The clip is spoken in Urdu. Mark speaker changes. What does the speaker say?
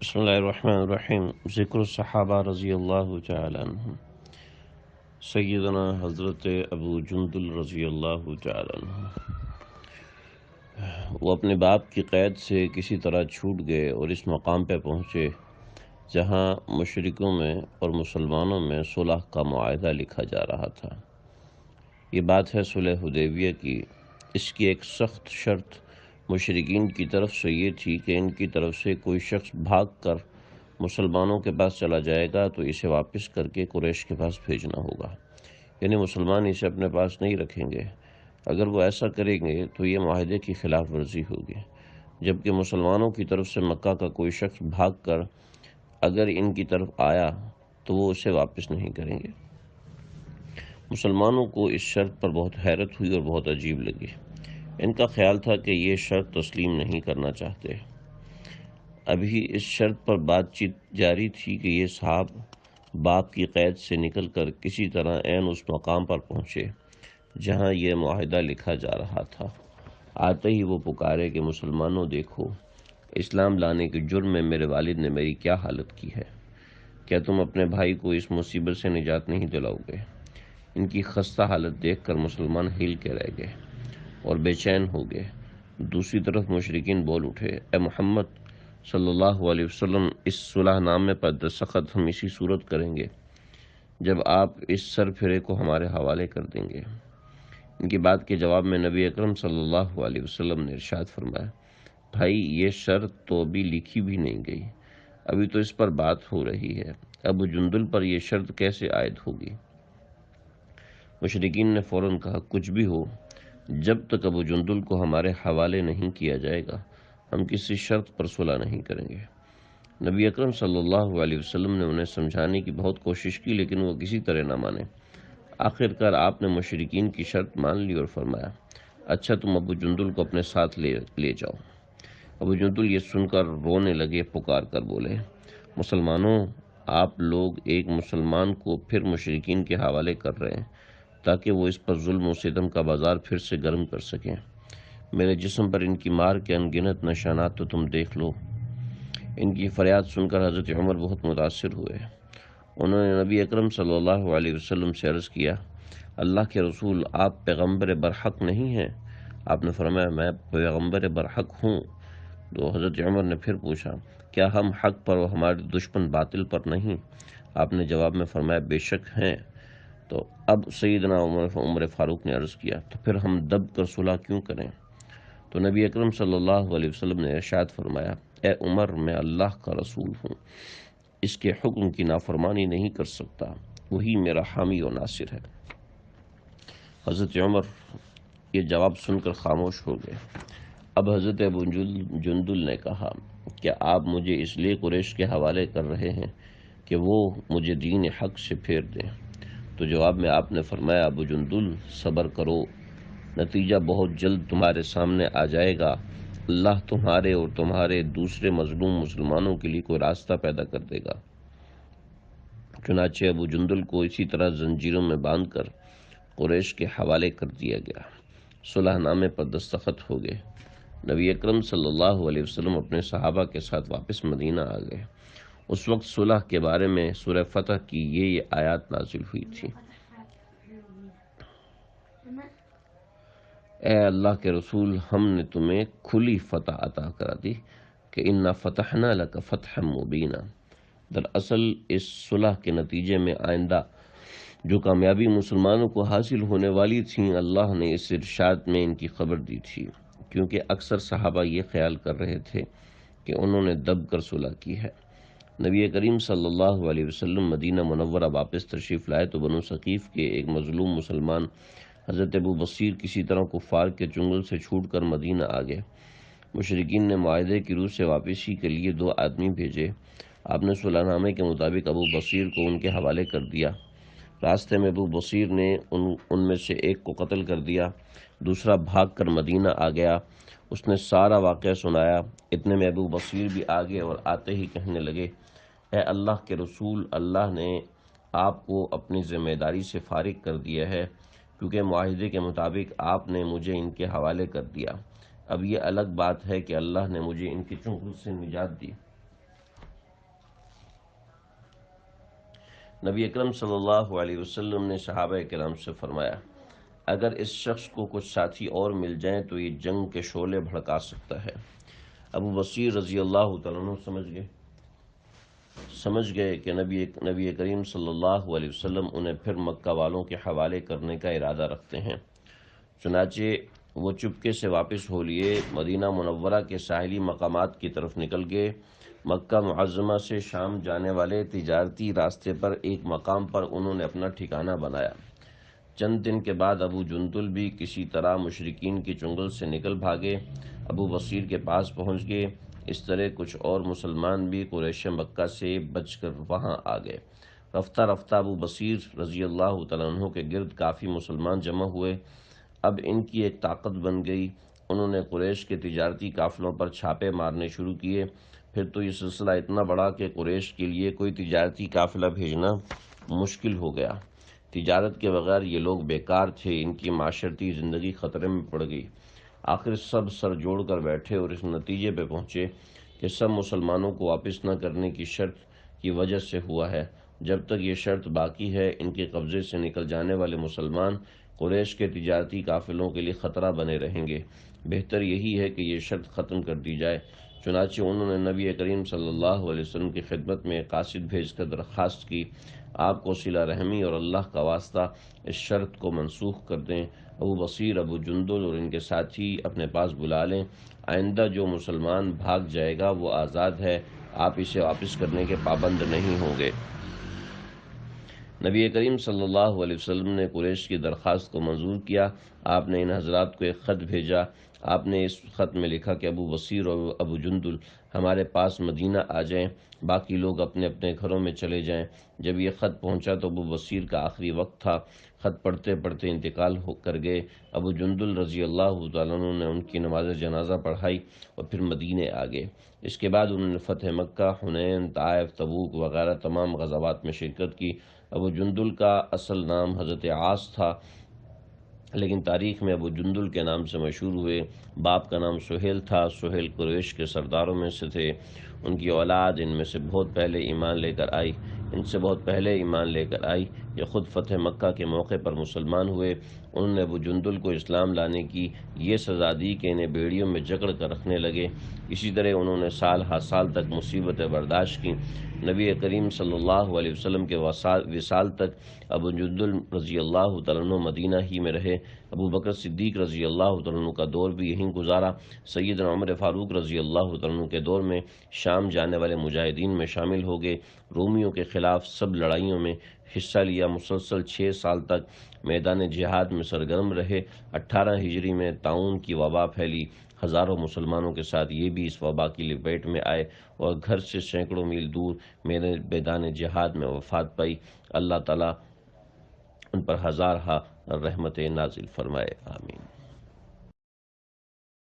Speaker 1: بسم اللہ الرحمن الرحیم۔ ذکر الصحابہ رضی اللہ تعالی عنہ۔ سیدنا حضرت ابو جندل رضی اللہ تعالی عنہ وہ اپنے باپ کی قید سے کسی طرح چھوٹ گئے اور اس مقام پہ پہنچے جہاں مشرکوں میں اور مسلمانوں میں صلح کا معاہدہ لکھا جا رہا تھا۔ یہ بات ہے صلح حدیبیہ کی۔ اس کی ایک سخت شرط مشرکین کی طرف سے یہ تھی کہ ان کی طرف سے کوئی شخص بھاگ کر مسلمانوں کے پاس چلا جائے گا تو اسے واپس کر کے قریش کے پاس بھیجنا ہوگا، یعنی مسلمان اسے اپنے پاس نہیں رکھیں گے۔ اگر وہ ایسا کریں گے تو یہ معاہدے کی خلاف ورزی ہوگی، جبکہ مسلمانوں کی طرف سے مکہ کا کوئی شخص بھاگ کر اگر ان کی طرف آیا تو وہ اسے واپس نہیں کریں گے۔ مسلمانوں کو اس شرط پر بہت حیرت ہوئی اور بہت عجیب لگی۔ ان کا خیال تھا کہ یہ شرط تسلیم نہیں کرنا چاہتے۔ ابھی اس شرط پر بات چیت جاری تھی کہ یہ صاحب باپ کی قید سے نکل کر کسی طرح عین اس مقام پر پہنچے جہاں یہ معاہدہ لکھا جا رہا تھا۔ آتے ہی وہ پکارے کہ مسلمانوں دیکھو، اسلام لانے کے جرم میں میرے والد نے میری کیا حالت کی ہے۔ کیا تم اپنے بھائی کو اس مصیبت سے نجات نہیں دلاؤ گے؟ ان کی خستہ حالت دیکھ کر مسلمان ہل کے رہ گئے اور بے چین ہو گئے۔ دوسری طرف مشرکین بول اٹھے، اے محمد صلی اللہ علیہ وسلم، اس صلح نامے پر دستخط ہم اسی صورت کریں گے جب آپ اس سر پھرے کو ہمارے حوالے کر دیں گے۔ ان کی بات کے جواب میں نبی اکرم صلی اللہ علیہ وسلم نے ارشاد فرمایا، بھائی یہ شرط تو ابھی لکھی بھی نہیں گئی، ابھی تو اس پر بات ہو رہی ہے، ابو جندل پر یہ شرط کیسے عائد ہوگی؟ مشرکین نے فوراً کہا، کچھ بھی ہو، جب تک ابو جندل کو ہمارے حوالے نہیں کیا جائے گا ہم کسی شرط پر صلح نہیں کریں گے۔ نبی اکرم صلی اللہ علیہ وسلم نے انہیں سمجھانے کی بہت کوشش کی لیکن وہ کسی طرح نہ مانے۔ آخر کار آپ نے مشرکین کی شرط مان لی اور فرمایا، اچھا تم ابو جندل کو اپنے ساتھ لے جاؤ۔ ابو جندل یہ سن کر رونے لگے، پکار کر بولے، مسلمانوں، آپ لوگ ایک مسلمان کو پھر مشرکین کے حوالے کر رہے ہیں تاکہ وہ اس پر ظلم و ستم کا بازار پھر سے گرم کر سکیں۔ میرے جسم پر ان کی مار کے ان گنت نشانات تو تم دیکھ لو۔ ان کی فریاد سن کر حضرت عمر بہت متاثر ہوئے۔ انہوں نے نبی اکرم صلی اللہ علیہ وسلم سے عرض کیا، اللہ کے رسول، آپ پیغمبر برحق نہیں ہیں؟ آپ نے فرمایا، میں پیغمبر برحق ہوں۔ تو حضرت عمر نے پھر پوچھا، کیا ہم حق پر اور ہمارے دشمن باطل پر نہیں؟ آپ نے جواب میں فرمایا، بے شک ہیں۔ تو اب سیدنا عمر فاروق نے عرض کیا، تو پھر ہم دب کر صلح کیوں کریں؟ تو نبی اکرم صلی اللہ علیہ وسلم نے ارشاد فرمایا، اے عمر، میں اللہ کا رسول ہوں، اس کے حکم کی نافرمانی نہیں کر سکتا، وہی میرا حامی و ناصر ہے۔ حضرت عمر یہ جواب سن کر خاموش ہو گئے۔ اب حضرت ابو جندل نے کہا، کیا آپ مجھے اس لیے قریش کے حوالے کر رہے ہیں کہ وہ مجھے دین حق سے پھیر دیں؟ تو جواب میں آپ نے فرمایا، ابو جندل صبر کرو، نتیجہ بہت جلد تمہارے سامنے آ جائے گا۔ اللہ تمہارے اور تمہارے دوسرے مظلوم مسلمانوں کے لیے کوئی راستہ پیدا کر دے گا۔ چنانچہ ابو جندل کو اسی طرح زنجیروں میں باندھ کر قریش کے حوالے کر دیا گیا۔ صلح نامے پر دستخط ہو گئے۔ نبی اکرم صلی اللہ علیہ وسلم اپنے صحابہ کے ساتھ واپس مدینہ آ گئے۔ اس وقت صلح کے بارے میں سورہ فتح کی یہ آیات نازل ہوئی تھی، اے اللہ کے رسول، ہم نے تمہیں کھلی فتح عطا کرا دی کہ انا فتحنا لک فتحا مبینا۔ دراصل اس صلح کے نتیجے میں آئندہ جو کامیابی مسلمانوں کو حاصل ہونے والی تھیں، اللہ نے اس ارشاد میں ان کی خبر دی تھی، کیونکہ اکثر صحابہ یہ خیال کر رہے تھے کہ انہوں نے دب کر صلح کی ہے۔ نبی کریم صلی اللہ علیہ وسلم مدینہ منورہ واپس تشریف لائے تو بنو ثقیف کے ایک مظلوم مسلمان حضرت ابو بصیر کسی طرح کفار کے چنگل سے چھوٹ کر مدینہ آ گئے۔ مشرکین نے معاہدے کی روح سے واپسی کے لیے 2 آدمی بھیجے۔ آپ نے صلح نامے کے مطابق ابو بصیر کو ان کے حوالے کر دیا۔ راستے میں ابو بصیر نے ان میں سے ایک کو قتل کر دیا، دوسرا بھاگ کر مدینہ آ گیا۔ اس نے سارا واقعہ سنایا۔ اتنے میں ابو بصیر بھی آ گئے اور آتے ہی کہنے لگے، اے اللہ کے رسول، اللہ نے آپ کو اپنی ذمہ داری سے فارغ کر دیا ہے، کیونکہ معاہدے کے مطابق آپ نے مجھے ان کے حوالے کر دیا۔ اب یہ الگ بات ہے کہ اللہ نے مجھے ان کے چنگل سے نجات دی۔ نبی اکرم صلی اللہ علیہ وسلم نے صحابہ کرام سے فرمایا، اگر اس شخص کو کچھ ساتھی اور مل جائیں تو یہ جنگ کے شعلے بھڑکا سکتا ہے۔ ابو بصیر رضی اللہ تعالیٰ عنہ سمجھ گئے کہ نبی کریم صلی اللہ علیہ وسلم انہیں پھر مکہ والوں کے حوالے کرنے کا ارادہ رکھتے ہیں۔ چنانچہ وہ چپکے سے واپس ہو لیے مدینہ منورہ کے ساحلی مقامات کی طرف نکل گئے۔ مکہ معظمہ سے شام جانے والے تجارتی راستے پر ایک مقام پر انہوں نے اپنا ٹھکانہ بنایا۔ چند دن کے بعد ابو جندل بھی کسی طرح مشرکین کی چنگل سے نکل بھاگے، ابو بصیر کے پاس پہنچ گئے۔ اس طرح کچھ اور مسلمان بھی قریش مکہ سے بچ کر وہاں آ گئے۔ رفتہ رفتہ ابو بصیر رضی اللہ تعالیٰ عنہ کے گرد کافی مسلمان جمع ہوئے۔ اب ان کی ایک طاقت بن گئی۔ انہوں نے قریش کے تجارتی قافلوں پر چھاپے مارنے شروع کیے۔ پھر تو یہ سلسلہ اتنا بڑا کہ قریش کے لیے کوئی تجارتی قافلہ بھیجنا مشکل ہو گیا۔ تجارت کے بغیر یہ لوگ بیکار تھے، ان کی معاشرتی زندگی خطرے میں پڑ گئی۔ آخر سب سر جوڑ کر بیٹھے اور اس نتیجے پہ پہنچے کہ سب مسلمانوں کو واپس نہ کرنے کی شرط کی وجہ سے ہوا ہے۔ جب تک یہ شرط باقی ہے، ان کے قبضے سے نکل جانے والے مسلمان قریش کے تجارتی قافلوں کے لیے خطرہ بنے رہیں گے۔ بہتر یہی ہے کہ یہ شرط ختم کر دی جائے۔ چنانچہ انہوں نے نبی کریم صلی اللہ علیہ وسلم کی خدمت میں قاصد بھیج کر درخواست کی، آپ کو صلہ رحمی اور اللہ کا واسطہ اس شرط کو منسوخ کر دیں۔ ابو بصیر، ابو جندل اور ان کے ساتھی اپنے پاس بلا لیں۔ آئندہ جو مسلمان بھاگ جائے گا وہ آزاد ہے، آپ اسے واپس کرنے کے پابند نہیں ہوں گے۔ نبی کریم صلی اللہ علیہ وسلم نے قریش کی درخواست کو منظور کیا۔ آپ نے ان حضرات کو ایک خط بھیجا۔ آپ نے اس خط میں لکھا کہ ابو بصیر اور ابو جندل ہمارے پاس مدینہ آ جائیں، باقی لوگ اپنے اپنے گھروں میں چلے جائیں۔ جب یہ خط پہنچا تو ابو بصیر کا آخری وقت تھا، خط پڑھتے پڑھتے انتقال کر گئے۔ ابو جندل رضی اللہ تعالیٰ عنہ نے ان کی نماز جنازہ پڑھائی اور پھر مدینے آ گئے۔ اس کے بعد انہوں نے فتح مکہ، حنین، طائف، تبوک وغیرہ تمام غزوات میں شرکت کی۔ ابو جندل کا اصل نام حضرت عاص تھا، لیکن تاریخ میں ابو جندل کے نام سے مشہور ہوئے۔ باپ کا نام سہیل تھا۔ سہیل قریش کے سرداروں میں سے تھے۔ ان کی اولاد ان میں سے بہت پہلے ایمان لے کر آئی۔ یہ خود فتح مکہ کے موقع پر مسلمان ہوئے۔ انہوں نے ابو جندل کو اسلام لانے کی یہ سزا دی کہ انہیں بیڑیوں میں جکڑ کر رکھنے لگے۔ اسی طرح انہوں نے سال ہر سال تک مصیبتیں برداشت کی۔ نبی کریم صلی اللہ علیہ وسلم کے وصال تک ابو جندل رضی اللہ تعالیٰ عنہ مدینہ ہی میں رہے۔ ابو بکر صدیق رضی اللہ تعالیٰ عنہ کا دور بھی یہیں گزارا۔ سیدنا عمر فاروق رضی اللہ تعالیٰ عنہ کے دور میں شام جانے والے مجاہدین میں شامل ہو گئے۔ رومیوں کے خلاف سب لڑائیوں میں حصہ لیا۔ مسلسل 6 سال تک میدان جہاد میں سرگرم رہے۔ 18 ہجری میں طاعون کی وبا پھیلی۔ ہزاروں مسلمانوں کے ساتھ یہ بھی اس وبا کی لپیٹ میں آئے اور گھر سے سینکڑوں میل دور میدان جہاد میں وفات پائی۔ اللہ تعالیٰ ان پر ہزارہا رحمت نازل فرمائے، آمین۔